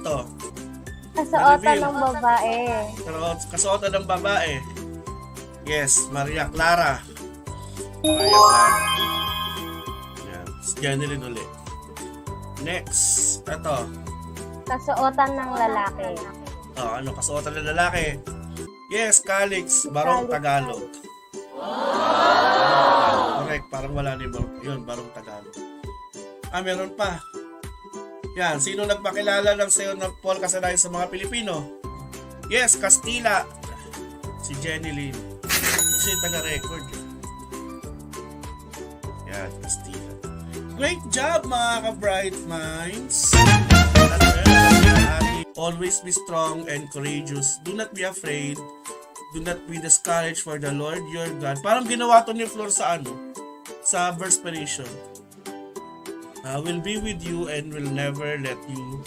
to? Kasuotan ng babae. Kasuotan ng babae. Yes, Maria Clara. Maria Clara. Yan. Janeline ulit. Next. Ito. Kasuotan ng lalaki. Ano? Kasuotan ng lalaki. Yes, Calix. Barong Tagalog. Correct. Parang wala ni Barong. Yun, Barong Tagalog. Meron pa. Yan. Sino nagpakilala ng sayo ng Paul Kasanayan sa mga Pilipino? Yes, Castilla. Si Jenny Lynn. Kasi taga-record. Yan, Castilla. Great job, mga ka-bright minds. Always be strong and courageous. Do not be afraid. Do not be discouraged, for the Lord your God. Parang ginawa to ni Flor sa sa verse Verspiration. Will be with you and will never let you